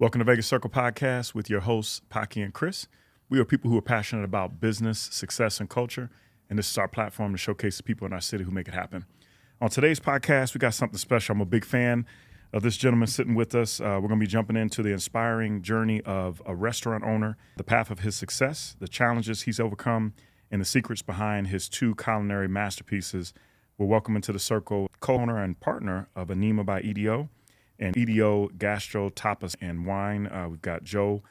Welcome to Vegas Circle Podcast with your hosts, Paki and Chris. We are people who are passionate about business, success, and culture, and this is our platform to showcase the people in our city who make it happen. On today's podcast, we got something special. I'm a big fan of this gentleman sitting with us. We're going to be jumping into the inspiring journey of a restaurant owner, the path of his success, the challenges he's overcome, and the secrets behind his two culinary masterpieces. We're welcoming to the circle co-owner and partner of Anima by EDO and EDO Gastro, Tapas and Wine. We've got Joe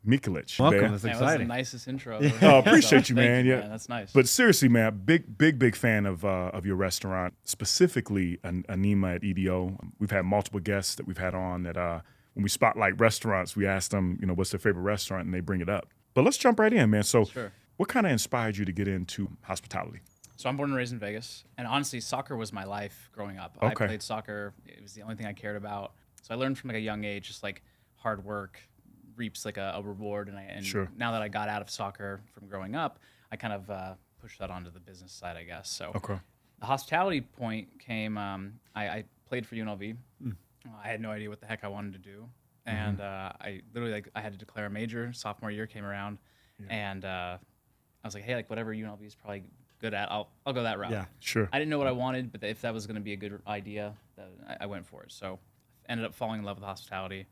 Mikulich. Welcome. That's exciting. exciting. That was the nicest intro. Oh, appreciate you, man. You, Yeah, man. That's nice. But seriously, man, big fan of your restaurant, specifically Anima at EDO. We've had multiple guests that we've had on that when we spotlight restaurants, we ask them, what's their favorite restaurant, and they bring it up. But let's jump right in, man. So, Sure. What kind of inspired you to get into hospitality? So I'm born and raised in Vegas, and honestly, soccer was my life growing up. Okay. I played soccer; it was the only thing I cared about. So I learned from like a young age, just like hard work reaps like a reward. And Sure. now that I got out of soccer from growing up, I kind of pushed that onto the business side, I guess. So Okay. the hospitality point came. I played for UNLV. I had no idea what the heck I wanted to do, and I literally I had to declare a major. Sophomore year came around, and I was like, hey, like whatever UNLV is probably good at, I'll go that route. Yeah, sure. I didn't know what I wanted, but if that was going to be a good idea, I went for it. So ended up falling in love with hospitality,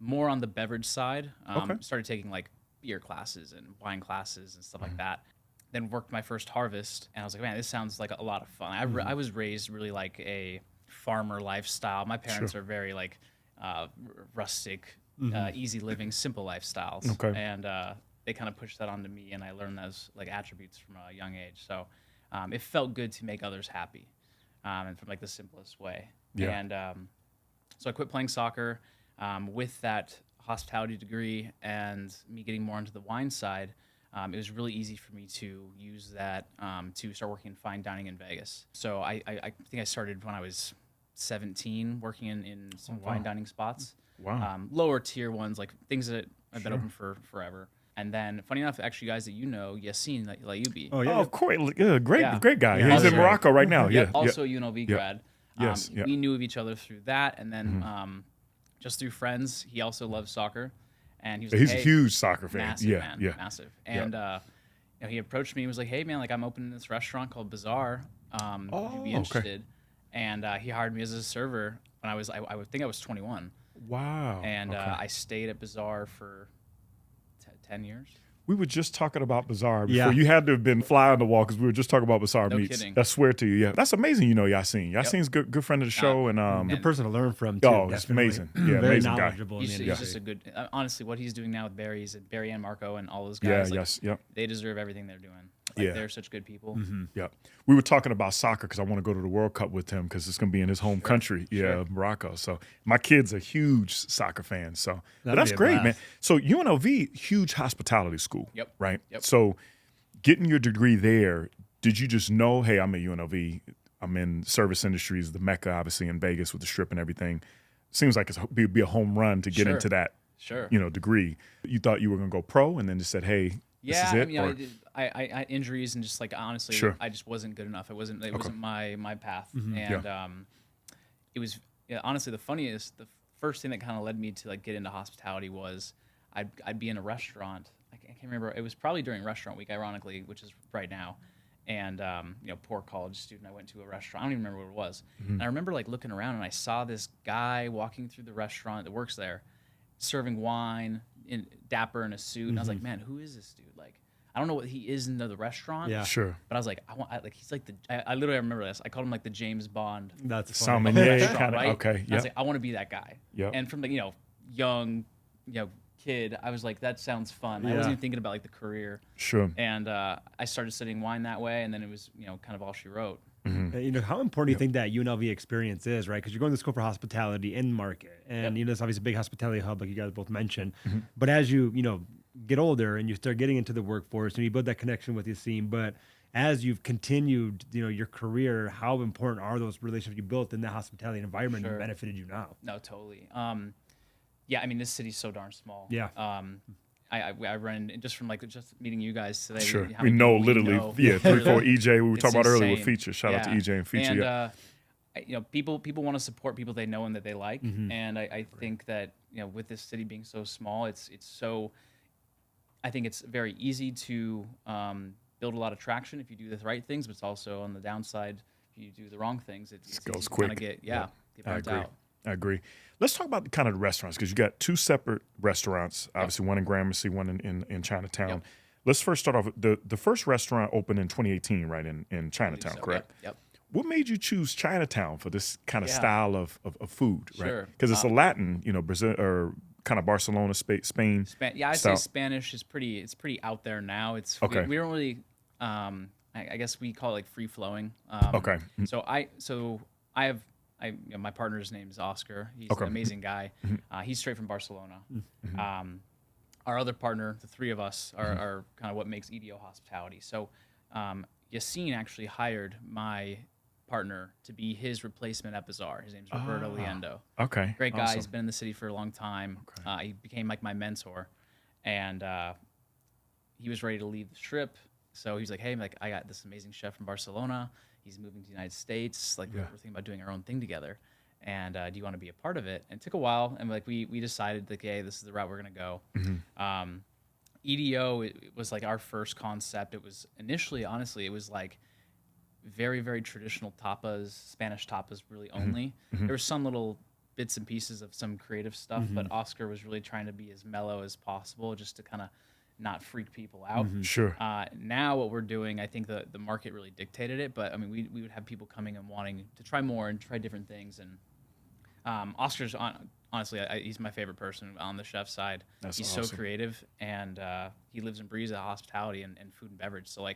more on the beverage side. Okay. Started taking like beer classes and wine classes and stuff like that. Then worked my first harvest, and I was like, man, this sounds like a lot of fun. I was raised really like a farmer lifestyle. My parents are very like rustic, easy living, simple lifestyles. Okay. And they kind of pushed that onto me, and I learned those like attributes from a young age. So it felt good to make others happy, and from like the simplest way. Yeah. And so I quit playing soccer with that hospitality degree and me getting more into the wine side. It was really easy for me to use that to start working in fine dining in Vegas. So I think I started when I was 17, working in some fine dining spots. Wow. Lower tier ones, like things that have been open for forever. And then, funny enough, actually, guys that you know, Yassine Layoubi. Oh, yeah. Oh, of course. Great guy. Yeah. He's in Morocco right now. Yeah. Also a UNLV grad. Yes, yeah. We knew of each other through that, and then just through friends. He also loves soccer, and he was He's like, a hey, huge soccer fan. massive, Yeah, man, yeah. massive. And he approached me and was like, hey, man, like I'm opening this restaurant called Bazaar. Would you be interested? And he hired me as a server when I think I was 21. Wow. And Okay. I stayed at Bazaar for 10 years. We were just talking about Bazaar before. Yeah. You had to have been fly on the wall because we were just talking about Bazaar No meats. kidding. I swear to you. Yeah. That's amazing, Yassine. Yassine's good friend of the show. And Good person to learn from, too. oh, it's definitely. amazing. Yeah, Very amazing guy. knowledgeable. He's in the just a good. Honestly, what he's doing now with Barry and Marco and all those Yeah, guys, like, yes, yep. they deserve everything they're doing. Like, Yeah. they're such good people. Yeah. We were talking about soccer because I want to go to the World Cup with him because it's going to be in his home country, Morocco. So my kid's a huge soccer fan. So but That'd that's be a great, blast. man. So UNLV, huge hospitality school. Yep. Right? Yep. So getting your degree there, did you just know, hey, I'm at UNLV, I'm in service industries, the Mecca, obviously, in Vegas with the Strip and everything. Seems like it'd be a home run to get Sure. into that, Sure. degree. You thought you were going to go pro and then just said, hey, this is it? I Or- mean, I had injuries and just like honestly, Sure. I just wasn't good enough. It wasn't my path. Mm-hmm. And it was honestly the first thing that kind of led me to like get into hospitality was I'd be in a restaurant. I can't remember. It was probably during restaurant week, ironically, which is right now. And poor college student, I went to a restaurant. I don't even remember what it was. Mm-hmm. And I remember like looking around and I saw this guy walking through the restaurant that works there, serving wine, dapper in a suit. And I was like, man, who is this dude? Like, I don't know what he is in the restaurant. Yeah. Sure. But I was like, he's like I literally remember this. I called him like the James Bond That's funny. Sommelier restaurant, kind of, right? okay. And I Yeah. was like, I want to be that guy. Yep. And from the young kid, I was like, that sounds fun. I Yeah. wasn't even thinking about like the career. Sure. And I started studying wine that way, and then it was kind of all she wrote. How important do you think that UNLV experience is, right? Because you're going to school for hospitality in market, and it's obviously a big hospitality hub, like you guys both mentioned. But as you get older and you start getting into the workforce, and you build that connection with your scene, but as you've continued, your career, how important are those relationships you built in the hospitality environment Sure. that benefited you now? No, totally. Yeah, I mean, this city's so darn small. Yeah. I run just from just meeting you guys today. Sure. how We many know people literally, know. 3-4 EJ. We were It's talking about earlier with insane. Feature. Shout out to EJ and Feature. And yeah. people want to support people they know and that they like, and I think that with this city being so small, it's so. I think it's very easy to build a lot of traction if you do the right things, but it's also on the downside if you do the wrong things. It goes quick. Get burnt out. I agree. Let's talk about kind of the restaurants, because you got two separate restaurants, obviously one in Gramercy, one in Chinatown. Yep. Let's first start off. The first restaurant opened in 2018 right in Chinatown, correct? Yep. What made you choose Chinatown for this kind of style of food, right? Sure. Because it's a Latin, Brazil or kind of Barcelona, Spain. I'd say Spanish is pretty out there now. It's okay. We don't really I guess we call it like free flowing. Okay. So I have my partner's name is Oscar. He's an amazing guy. He's straight from Barcelona. Our other partner, the three of us, are kind of what makes EDO Hospitality. So Yassine actually hired my partner to be his replacement at Bazaar. His name's Roberto Liendo. Okay. Great guy. Awesome. He's been in the city for a long time. Okay. He became like my mentor, and he was ready to leave the Strip. So he was like, "Hey, I got this amazing chef from Barcelona. He's moving to the United States. We're thinking about doing our own thing together. And do you want to be a part of it?" And it took a while, and we decided hey, this is the route we're gonna go. EDO it was like our first concept. It was initially, honestly, it was like very, very traditional tapas, Spanish tapas, really only. There were some little bits and pieces of some creative stuff, but Oscar was really trying to be as mellow as possible, just to kind of not freak people out. Sure. Now what we're doing, I think the market really dictated it, but I mean, we would have people coming and wanting to try more and try different things. And Oscar's honestly, he's my favorite person on the chef side. He's awesome. So creative, and he lives and breathes hospitality and food and beverage. So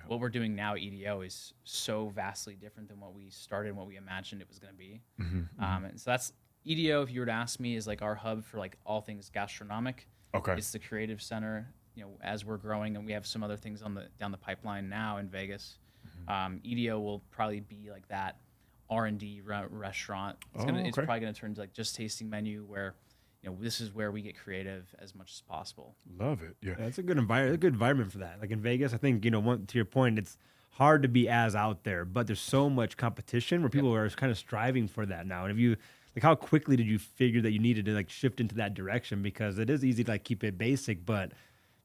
what we're doing now at EDO is so vastly different than what we started and what we imagined it was going to be. And so that's EDO, if you were to ask me, is like our hub for like all things gastronomic. Okay. It's the creative center, as we're growing, and we have some other things down the pipeline now in Vegas. EDO will probably be like that R&D restaurant. It's probably going to turn to like just tasting menu where, this is where we get creative as much as possible. Love it. Yeah. It's a good environment for that. Like in Vegas, I think, to your point, it's hard to be as out there, but there's so much competition where people are kind of striving for that now. And if you, how quickly did you figure that you needed to shift into that direction? Because it is easy to keep it basic, but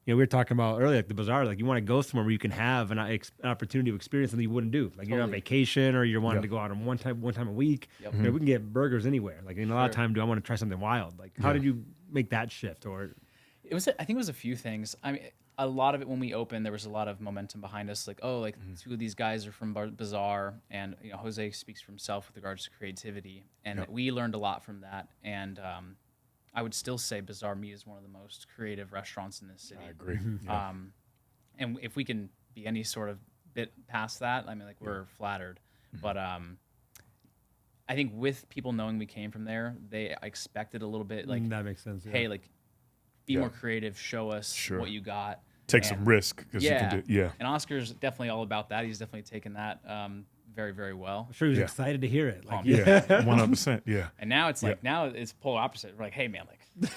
we were talking about earlier, the Bazaar, you want to go somewhere where you can have an opportunity to experience something you wouldn't do. You're on vacation, or you're wanting to go out on one time a week. We can get burgers anywhere. A lot of time, I want to try something wild. How did you make that shift? Or I think it was a few things. I mean, a lot of it when we opened, there was a lot of momentum behind us. Two of these guys are from Bazaar, and Jose speaks for himself with regards to creativity, and we learned a lot from that. And I would still say Bazaar Meat is one of the most creative restaurants in this city. I agree. And if we can be any sort of bit past that, I mean, we're flattered. But I think with people knowing we came from there, they expected a little bit that makes sense. Hey, be more creative, show us what you got. Take some risk, because you can do. And Oscar's definitely all about that. He's definitely taken that very, very well. I'm sure he was excited to hear it. 100%. Yeah. And now it's now it's polar opposite. We're like, hey man,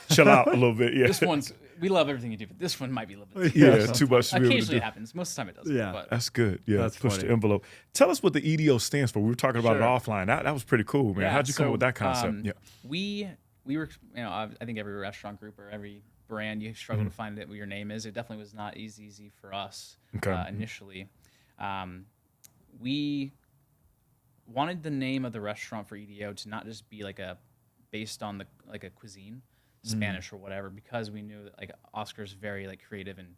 chill out a little bit. Yeah. This one's, we love everything you do, but this one might be a little bit too much to be able to occasionally do. happens. Most of the time it doesn't. Yeah. But that's good. Yeah. That's push funny. the envelope. Tell us what the EDO stands for. We were talking about it offline. That was pretty cool, man. How'd you come up with that concept? We were, I think every restaurant group or every brand, you struggle to find what your name is. It definitely was not easy for us initially. We wanted the name of the restaurant for EDO to not just be based on a cuisine, Spanish or whatever, because we knew that Oscar's very creative, and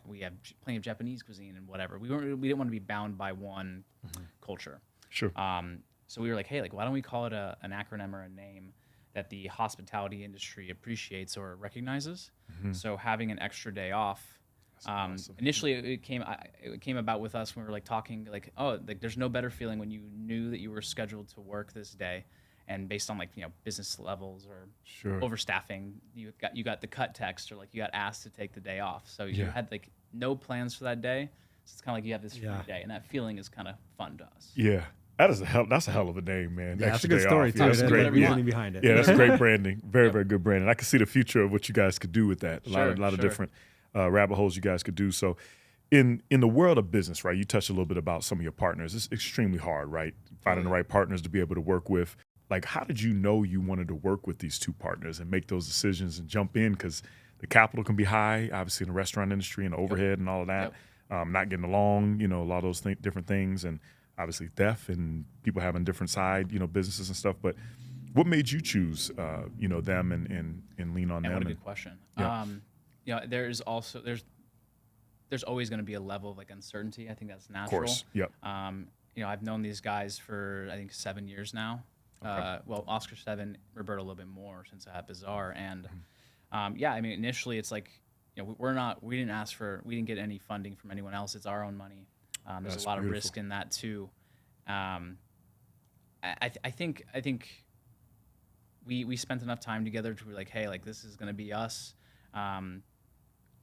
we have plenty of Japanese cuisine and whatever. We didn't want to be bound by one culture. Sure. So we were like, hey, why don't we call it an acronym or a name that the hospitality industry appreciates or recognizes? So having an extra day off. Awesome. Initially, it came about with us when we were talking, there's no better feeling when you knew that you were scheduled to work this day, and based on business levels or overstaffing, you got the cut text, or you got asked to take the day off. So you had no plans for that day. So it's kind of you have this free day, and that feeling is kind of fun to us. Yeah. That's a hell of a name, man. Yeah, that's a good story, too. That's great reasoning behind it. Yeah, that's great branding. Very, very good branding. I can see the future of what you guys could do with that. A lot of different rabbit holes you guys could do. So in the world of business, right? You touched a little bit about some of your partners. It's extremely hard, right? Finding the right partners to be able to work with. Like, how did you know you wanted to work with these two partners and make those decisions and jump in? Because the capital can be high, obviously, in the restaurant industry and the overhead and all of that. Not getting along, a lot of those different things, and obviously theft and people having different side, businesses and stuff. But what made you choose, them and lean on them? What a good question. Yeah. There's always going to be a level of like uncertainty. I think that's natural. Of course. Yep. I've known these guys for I think 7 years now. Okay. Oscar 7, Roberto a little bit more since I had Bazaar, and initially it's like, we didn't get any funding from anyone else. It's our own money. There's That's a lot beautiful. of risk in that too. I think we spent enough time together to be like, hey, like this is going to be us. And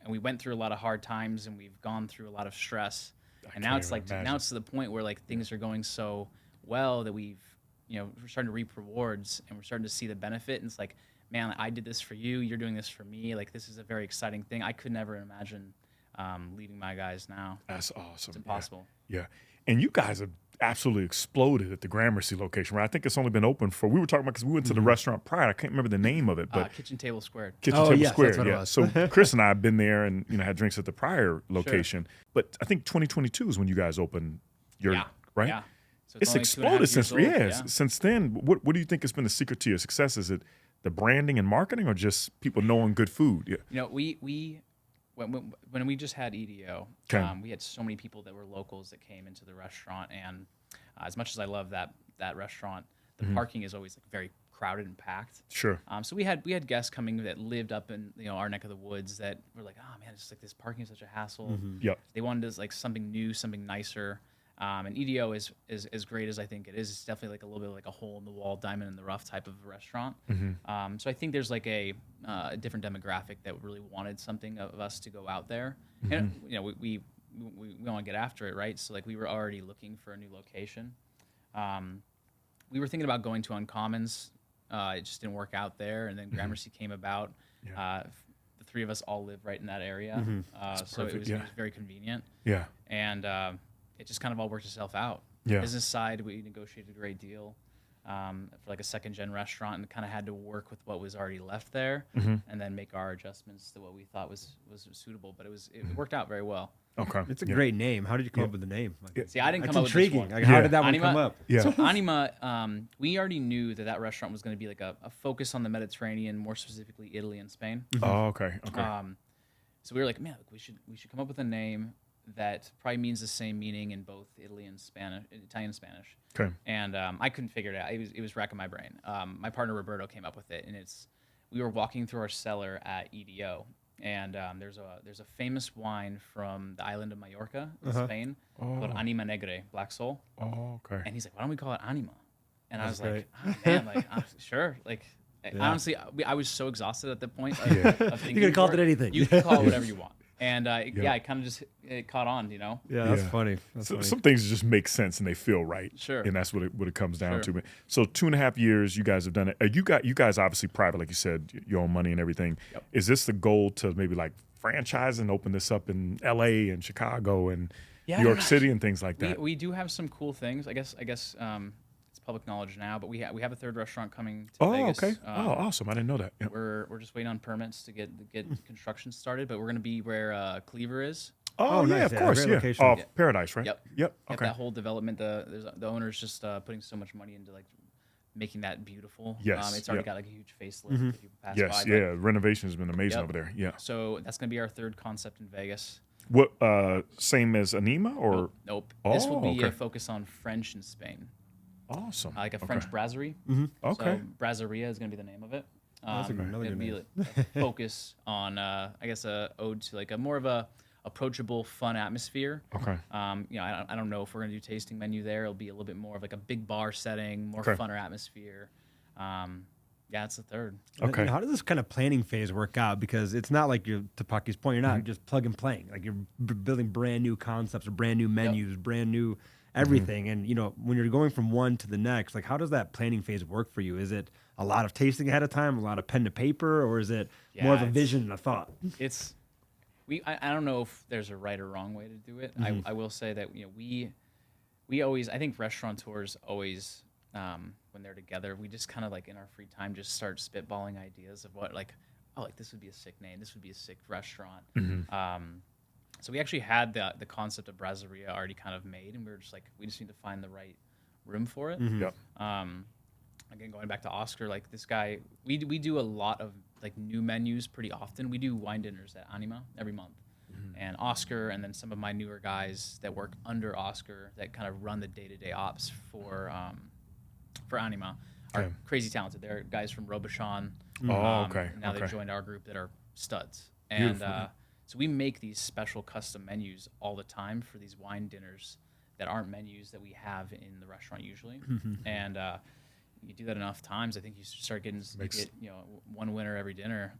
we went through a lot of hard times, and we've gone through a lot of stress. And now it's like, now it's to the point where like things are going so well that we're starting to reap rewards, and we're starting to see the benefit. And it's like, man, I did this for you. You're doing this for me. Like, this is a very exciting thing. I could never imagine leaving my guys now. That's awesome. It's impossible. Yeah. And you guys have absolutely exploded at the Gramercy location, right? I think it's only been open we were talking about, because we went to the restaurant prior. I can't remember the name of it, but Kitchen Table Squared. Kitchen Table yes, Squared. that's what it Yeah. was. So Chris and I have been there and had drinks at the prior location. Sure. But I think 2022 is when you guys opened your right? Yeah. So it's exploded since then. What do you think has been the secret to your success? Is it the branding and marketing, or just people knowing good food? Yeah. When we just had EDO, we had so many people that were locals that came into the restaurant, and as much as I love that restaurant, the parking is always like very crowded and packed. Sure. So we had guests coming that lived up in our neck of the woods that were like, oh man, it's just like this parking is such a hassle. Yep. They wanted like something new, something nicer. And EDO is as great as I think it is. It's definitely like a little bit like a hole in the wall, diamond in the rough type of restaurant. So I think there's like a different demographic that really wanted something of us to go out there. And we want to get after it, right? So like we were already looking for a new location. We were thinking about going to Uncommons. It just didn't work out there, and then Gramercy came about. The three of us all live right in that area, so it was very convenient. Yeah. And it just kind of all worked itself out. Yeah. Business side, we negotiated a great deal for like a second-gen restaurant, and kind of had to work with what was already left there, and then make our adjustments to what we thought was suitable. But it worked out very well. Okay. It's a great name. How did you come up with the name? See, I didn't come That's up intriguing. with this one. Like, how did that one Anima, come up? Yeah. So Anima, we already knew that restaurant was going to be like a focus on the Mediterranean, more specifically Italy and Spain. Oh, okay. So we were like, man, look, we should come up with a name that probably means the same meaning in both Italy and Spanish, Italian and Spanish. Okay. And I couldn't figure it out. It was racking my brain. My partner Roberto came up with it, and we were walking through our cellar at EDO, and there's a famous wine from the island of Mallorca in Spain called Anima Negre, Black Soul. Oh, okay. And he's like, why don't we call it Anima? And I was great. like, oh, man, like sure, like. Yeah. Honestly, I was so exhausted at the point of thinking. You could have called it anything. You can call it whatever you want. And it kind of just caught on, Yeah, that's funny. Some things just make sense and they feel right. Sure. And that's what it comes down to. So 2.5 years, you guys have done it. You guys obviously private, like you said, your own money and everything. Yep. Is this the goal to maybe like franchise and open this up in LA and Chicago and New York City and things like that? We do have some cool things. I guess it's public knowledge now, but we have a third restaurant coming to Vegas. Okay. Awesome. I didn't know that. Yep. We're just waiting on permits to get construction started, but we're going to be where Cleaver is. Oh, yeah, nice. of course. Great location. Oh, Paradise, right? Yep. Okay. That whole development, the owner's just putting so much money into like making that beautiful. Yes. It's already got like a huge facelift. If people pass by. Yes. Renovation has been amazing over there. Yeah. So that's going to be our third concept in Vegas. What? Same as Anima or? Nope. This will be a focus on French in Spain. Awesome. Like a French brasserie. Okay. So Brasseria is going to be the name of it. That's another it'll good be name. a focus on, I guess, a ode to like a more of a approachable, fun atmosphere. Okay. I don't know if we're going to do tasting menu there. It'll be a little bit more of like a big bar setting, more funner atmosphere. It's the third. Okay. And how does this kind of planning phase work out? Because it's not like you're, to Paki's point, you're not just plug and playing. Like you're building brand new concepts or brand new menus, brand new everything. And, when you're going from one to the next, like how does that planning phase work for you? Is it a lot of tasting ahead of time, a lot of pen to paper, or is it more of a vision and a thought? I don't know if there's a right or wrong way to do it. I will say that we always, I think restaurateurs always, when they're together, we just kind of like in our free time just start spitballing ideas of what like, oh, like this would be a sick name, this would be a sick restaurant. So we actually had the concept of brasseria already kind of made, and we were just like, we just need to find the right room for it. Yep. Again, going back to Oscar, like this guy, we do a lot of like new menus pretty often. We do wine dinners at Anima every month. And Oscar, and then some of my newer guys that work under Oscar that kind of run the day-to-day ops for Anima are crazy talented. They're guys from Robichon. Okay. And now they've joined our group that are studs. And so we make these special custom menus all the time for these wine dinners that aren't menus that we have in the restaurant usually. And you do that enough times, I think you start getting one winner every dinner.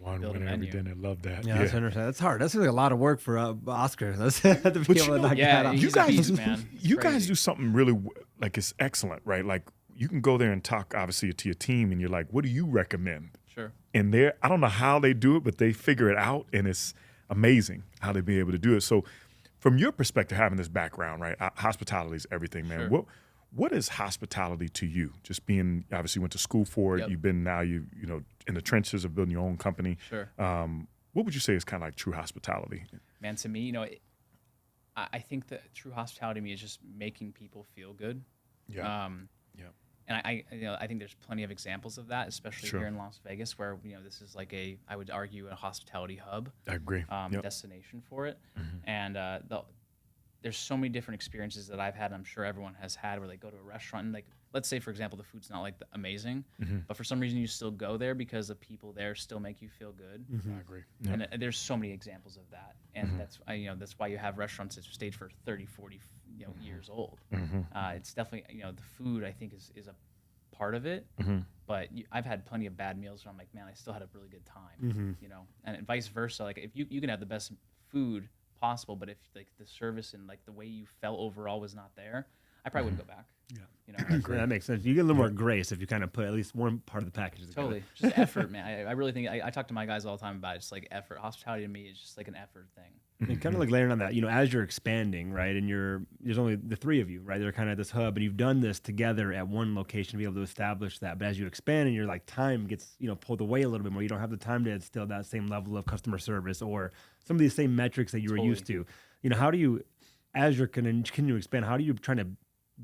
One winner every dinner. Love that. Yeah, that's interesting. That's hard. That's really a lot of work for Oscar. That's to be able to knock that out. You guys, man. You guys do something really like it's excellent, right? Like you can go there and talk obviously to your team, and you're like, "What do you recommend?" Sure. And I don't know how they do it, but they figure it out, and it's amazing how they be able to do it. So, from your perspective, having this background, right? Hospitality is everything, man. Sure. What is hospitality to you? Just being obviously went to school for it. You've been now you know in the trenches of building your own company. Sure. What would you say is kind of like true hospitality? Man, to me, I think that true hospitality to me is just making people feel good. Yeah. And I think there's plenty of examples of that, especially here in Las Vegas, where this is like I would argue a hospitality hub. I agree. Destination for it, and there's so many different experiences that I've had, and I'm sure everyone has had, where they go to a restaurant and like, let's say for example, the food's not like amazing, but for some reason you still go there because the people there still make you feel good. I agree. Yeah. And there's so many examples of that, and that's why you have restaurants that stayed for 30, 40 years old. It's definitely the food I think is a part of it, but I've had plenty of bad meals where I'm like, man, I still had a really good time, and vice versa. Like if you can have the best food possible, but if like the service and like the way you felt overall was not there, I probably wouldn't go back. That makes sense. You get a little more grace if you kind of put at least one part of the package together. Totally. Just effort, man. I really think I talk to my guys all the time about it. It's like effort. Hospitality to me is just like an effort thing. And kind of like layering on that, as you're expanding, right? And there's only the three of you, right? They're kind of this hub, and you've done this together at one location to be able to establish that. But as you expand and your like time gets, pulled away a little bit more, you don't have the time to instill that same level of customer service or some of these same metrics that you were used to. How do you, as you're continuing to expand, how do you trying to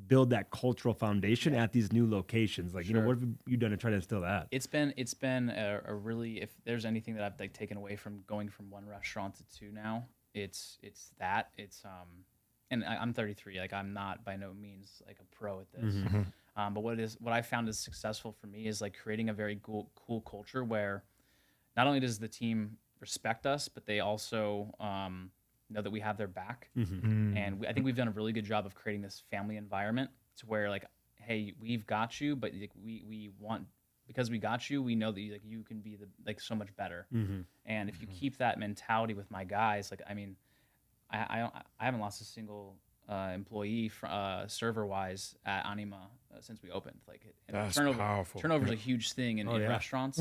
build that cultural foundation at these new locations? Like, what have you done to try to instill that? It's been a really, if there's anything that I've like taken away from going from one restaurant to two now, it's that. And I'm 33. Like I'm not by no means like a pro at this. But what I found is successful for me is like creating a very cool culture where not only does the team respect us, but they also know that we have their back. And I think we've done a really good job of creating this family environment to where like, hey, we've got you, but like, we want, because we got you, we know that you can be so much better. And if you keep that mentality with my guys, like, I mean, I haven't lost a single employee server wise at Anima since we opened. Like, that's powerful. Turnover is a huge thing in restaurants.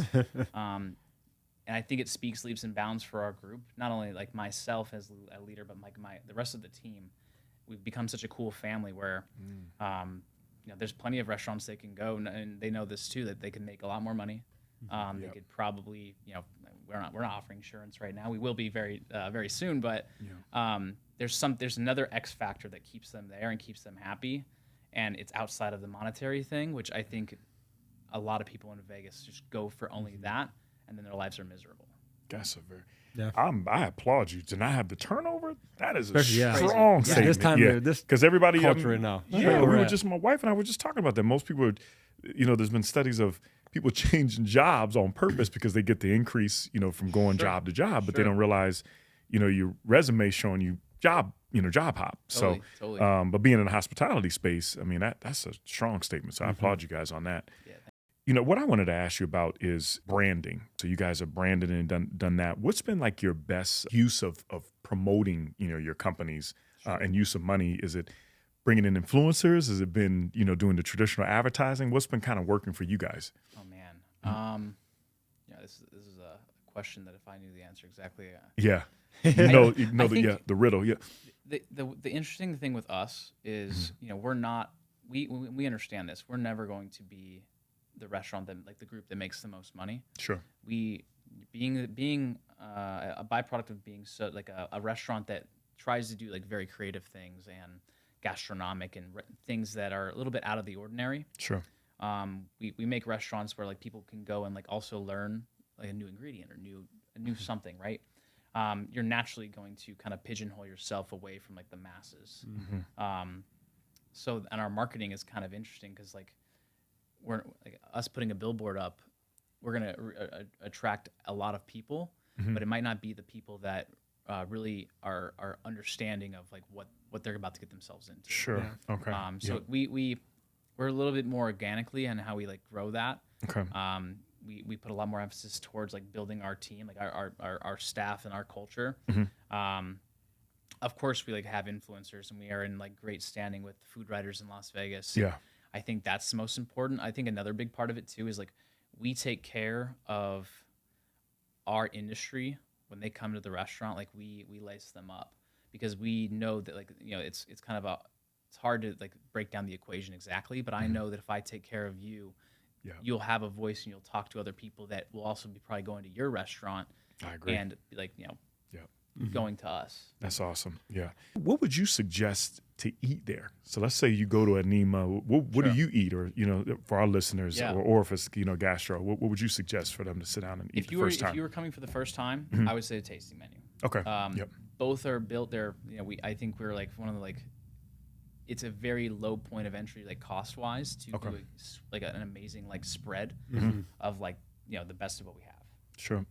And I think it speaks leaps and bounds for our group. Not only like myself as a leader, but like the rest of the team. We've become such a cool family where, there's plenty of restaurants they can go, and they know this too, that they can make a lot more money. They could probably, we're not offering insurance right now. We will be very very soon, but there's another X factor that keeps them there and keeps them happy, and it's outside of the monetary thing, which I think a lot of people in Vegas just go for only that. And then their lives are miserable. That's a very. I applaud you to not have the turnover. That is a Especially, strong statement. This time, because everybody culture right now. Yeah, we were just my wife and I were just talking about that. Most people, there's been studies of people changing jobs on purpose because they get the increase, from going job to job, but they don't realize, your resume showing you job hop. Totally. But being in the hospitality space, I mean, that's a strong statement. So I applaud you guys on that. Yeah. What I wanted to ask you about is branding. So you guys have branded and done that. What's been like your best use of promoting, your companies and use of money? Is it bringing in influencers? Has it been, doing the traditional advertising? What's been kind of working for you guys? Oh man, this is a question that if I knew the answer exactly, yeah, The riddle. Yeah. The interesting thing with us is, we're not, we understand this. We're never going to be the restaurant that, like, the group that makes the most money. Sure. Being a byproduct of being so like a restaurant that tries to do like very creative things and gastronomic and things that are a little bit out of the ordinary. Sure. We make restaurants where like people can go and like also learn like a new ingredient or a new something, right? You're naturally going to kind of pigeonhole yourself away from like the masses. And our marketing is kind of interesting because like we're like us putting a billboard up, we're gonna attract a lot of people, but it might not be the people that really are understanding of like what they're about to get themselves into. Sure. Yeah. Okay. So we're a little bit more organically in how we like grow that. Okay. We put a lot more emphasis towards like building our team, like our staff and our culture. Of course, we like have influencers, and we are in like great standing with food writers in Las Vegas. Yeah. I think that's the most important. I think another big part of it too is like we take care of our industry when they come to the restaurant. Like we lace them up because we know that like it's kind of it's hard to like break down the equation exactly, but I know that if I take care of you, you'll have a voice and you'll talk to other people that will also be probably going to your restaurant. I agree. And like going to us. That's awesome. Yeah. What would you suggest to eat there? So let's say you go to Anima. What do you eat, or for our listeners, or if it's Gastro, what would you suggest for them to sit down and eat the first time? If you were coming for the first time, I would say a tasting menu. Okay. Both are built there. I think we're like one of the like. It's a very low point of entry, like cost wise, to do like an amazing like spread of like the best of what we have. Sure.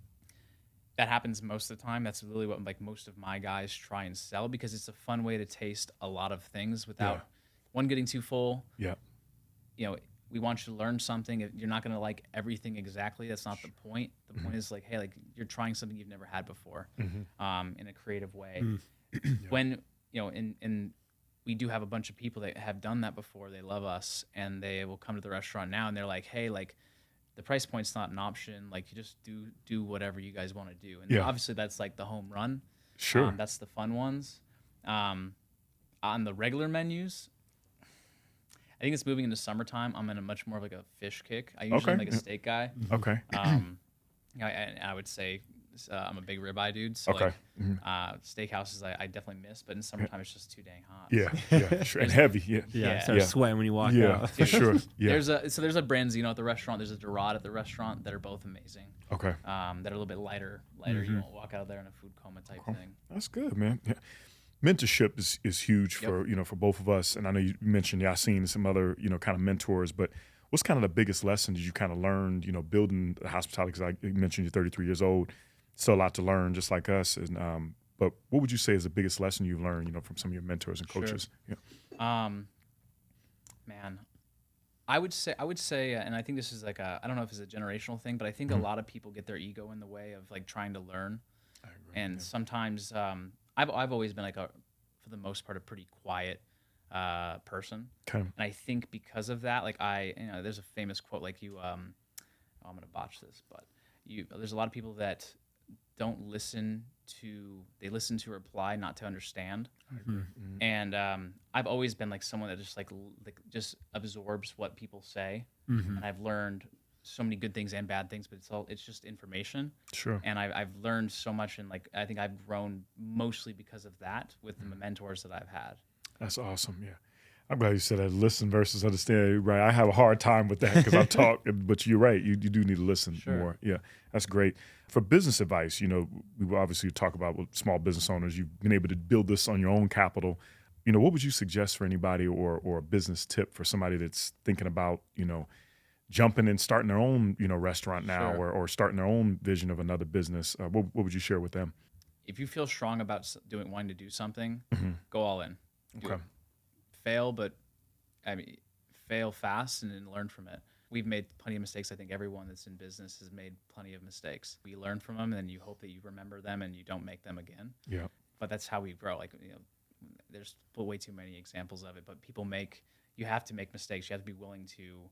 That happens most of the time. That's really what like most of my guys try and sell because it's a fun way to taste a lot of things without one getting too full. Yeah. We want you to learn something. You're not going to like everything exactly. That's not the point. The point is like, hey, like you're trying something you've never had before, in a creative way. When and we do have a bunch of people that have done that before. They love us, and they will come to the restaurant now, and they're like, hey, like. The price point's not an option. Like you just do whatever you guys want to do. And obviously that's like the home run. Sure. That's the fun ones. On the regular menus, I think it's moving into summertime. I'm in a much more of like a fish kick. I usually am like a steak guy. Okay. I would say I'm a big ribeye dude. So like, steakhouses I definitely miss, but in summertime it's just too dang hot. Yeah, sure. And heavy. Start sweating when you walk out. For sure. Yeah. There's a branzino at the restaurant. There's a Dorade at the restaurant that are both amazing. Okay. That are a little bit lighter. You won't walk out of there in a food coma type thing. That's good, man. Yeah. Mentorship is huge for for both of us. And I know you mentioned Yassine and some other kind of mentors, but what's kind of the biggest lesson did you kind of learn building the hospitality? Because I mentioned you're 33 years old. Still a lot to learn, just like us. And but what would you say is the biggest lesson you've learned, from some of your mentors and coaches? Sure. Yeah. Man, I would say, and I think this is like I don't know if it's a generational thing, but I think a lot of people get their ego in the way of like trying to learn. I agree. And sometimes I've always been like for the most part, a pretty quiet person. Okay. And I think because of that, like there's a famous quote like I'm gonna botch this, but there's a lot of people that don't listen they listen to reply, not to understand. I agree. And I've always been like someone that just like just absorbs what people say. And I've learned so many good things and bad things, but it's just information. Sure. And I've learned so much, and like I think I've grown mostly because of that with the mentors that I've had. That's awesome. Yeah. I'm glad you said that. Listen versus understand. Right. I have a hard time with that because I talk, but you're right. You do need to listen more. Yeah. That's great. For business advice, we obviously talk about with small business owners. You've been able to build this on your own capital. What would you suggest for anybody or a business tip for somebody that's thinking about, jumping and starting their own, restaurant now or starting their own vision of another business? What would you share with them? If you feel strong about wanting to do something, go all in. Do it. Fail, but fail fast and then learn from it. We've made plenty of mistakes. I think everyone that's in business has made plenty of mistakes. We learn from them, and then you hope that you remember them and you don't make them again. Yeah. But that's how we grow. Like, there's way too many examples of it, but you have to make mistakes. You have to be willing to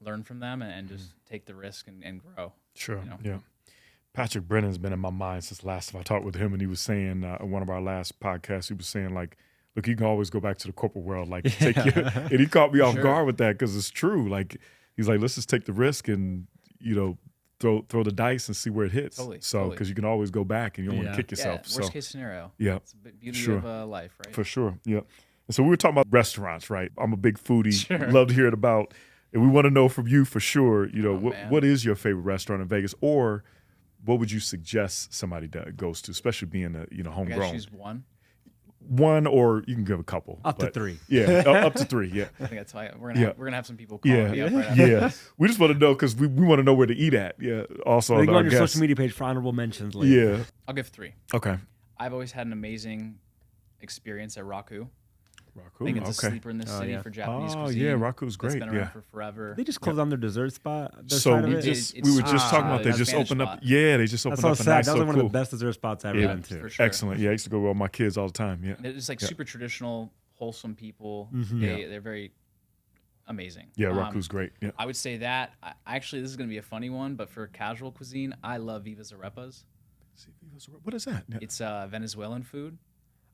learn from them and just take the risk and grow. Sure. Yeah. Patrick Brennan's been in my mind since last time I talked with him, and he was saying in one of our last podcasts, he was saying like, look, you can always go back to the corporate world, like take your, and he caught me off guard with that because it's true. Like he's like, let's just take the risk and throw the dice and see where it hits. So because you can always go back and you don't want to kick yourself. Worst case scenario. Yeah, it's the beauty of life, right? For sure. Yeah. And so we were talking about restaurants, right? I'm a big foodie. Love to hear it about, and we want to know from you for sure. What is your favorite restaurant in Vegas, or what would you suggest somebody goes to, especially being a homegrown? You choose one, or you can give a couple. Up to three. Yeah, up to three. Yeah. I think that's why we're gonna have some people calling me up right after this. We just want to know because we want to know where to eat at. Yeah. Also, go on your social media page for honorable mentions later. Yeah. I'll give 3. Okay. I've always had an amazing experience at Raku. Raku, I think it's a sleeper in the city for Japanese cuisine. Oh yeah, Raku's great. It's been around for forever. They just closed down their dessert spot. So we were just talking about they just opened up. Yeah, they just opened up. That's so sad. That was one of the best dessert spots I've ever been to. For sure. Excellent. Yeah, I used to go with all my kids all the time. Yeah. It's like super traditional, wholesome people. They're very amazing. Yeah, Raku's great. Yeah. I would say that. Actually, this is going to be a funny one, but for casual cuisine, I love Viva's Arepas. What is that? It's Venezuelan food.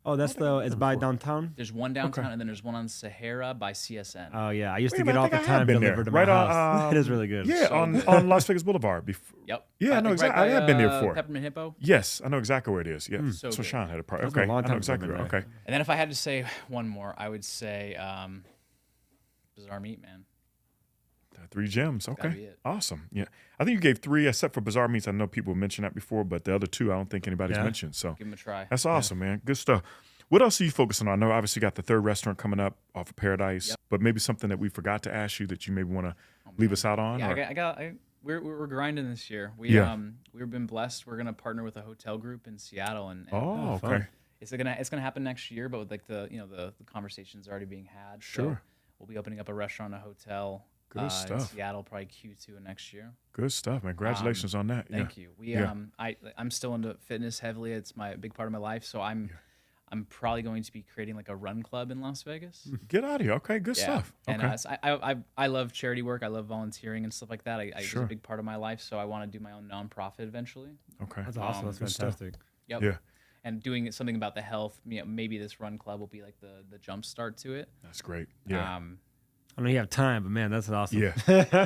Oh, it's by downtown? There's one downtown, and then there's one on Sahara by CSN. Oh, yeah. I used to get all the time delivered to my house. It is really good. Yeah, on Las Vegas Boulevard. Yep. Yeah, I know exactly. I have been there before. Peppermint Hippo? Yes, I know exactly where it is. Yeah. So Sean had a part. Okay. I know exactly where. Okay. And then if I had to say one more, I would say Bizarre Meat, man. 3 gems. Okay. That'd be it. Awesome. Yeah. I think you gave 3, except for Bizarre Meats. I know people mentioned that before, but the other 2, I don't think anybody's mentioned. So give them a try. That's awesome, man. Good stuff. What else are you focusing on? I know obviously you got the 3rd restaurant coming up off of Paradise, but maybe something that we forgot to ask you that you maybe want to leave us out on? Yeah, we're grinding this year. We've been blessed. We're gonna partner with a hotel group in Seattle, and okay. It's gonna happen next year, but with like the conversations already being had. Sure. So we'll be opening up a restaurant, a hotel. Good stuff. In Seattle, probably Q2 of next year. Good stuff, man. Congratulations on that. Thank you. I'm still into fitness heavily. It's a big part of my life, so I'm probably going to be creating like a run club in Las Vegas. Get out of here. Okay, good stuff. Okay. And I love charity work. I love volunteering and stuff like that. It's a big part of my life, so I want to do my own nonprofit eventually. Okay. That's awesome. That's fantastic. Yep. Yeah. And doing something about the health, maybe this run club will be like the jump start to it. That's great. Yeah. I know you have time, but man, that's awesome. Yeah. Yeah.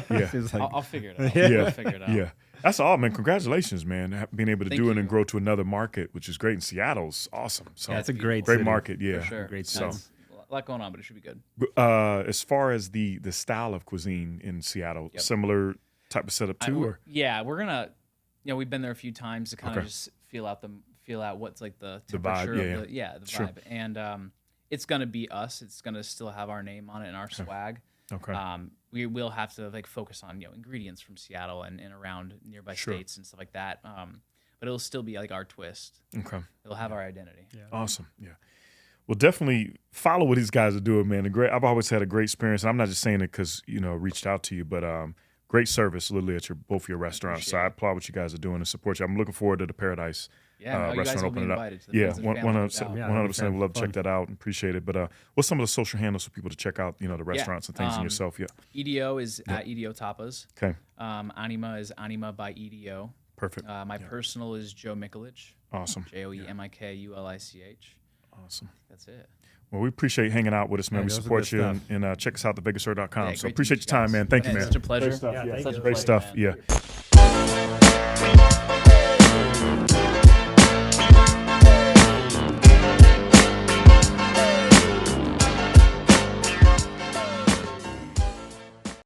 I'll figure it out. Yeah. I'll figure it out. Yeah. That's all, man. Congratulations, man. Being able to do it and grow to another market, which is great. In Seattle's awesome. So yeah, it's a great market. Yeah. For sure. Great city. A lot going on, but it should be good. As far as the style of cuisine in Seattle, similar type of setup too? We're gonna, we've been there a few times to kind of just feel out what's like the temperature vibe. of the vibe. And it's gonna be us. It's gonna still have our name on it and our swag. Okay. We will have to focus on ingredients from Seattle and around nearby states and stuff like that. But it'll still be like our twist. Okay. It'll have our identity. Yeah. Awesome. Yeah. Well, definitely follow what these guys are doing, man. I've always had a great experience. And I'm not just saying it because reached out to you, but great service literally at both your restaurants. So I applaud what you guys are doing and support you. I'm looking forward to the Paradise. Restaurant opening up. 100%. We'll love to check that out and appreciate it. But what's some of the social handles for people to check out, the restaurants and things and yourself? Yeah. EDO is at EDO Tapas. Okay. Anima is Anima by EDO. Perfect. My personal is Joe Mikulich. Awesome. JoeMikulich. Awesome. That's it. Well, we appreciate hanging out with us, man. We support you and check us out at thevegasher.com. So appreciate your time, man. Thank you, man. It's such a pleasure. Great stuff. Yeah, Great thank you. stuff. Man. Yeah.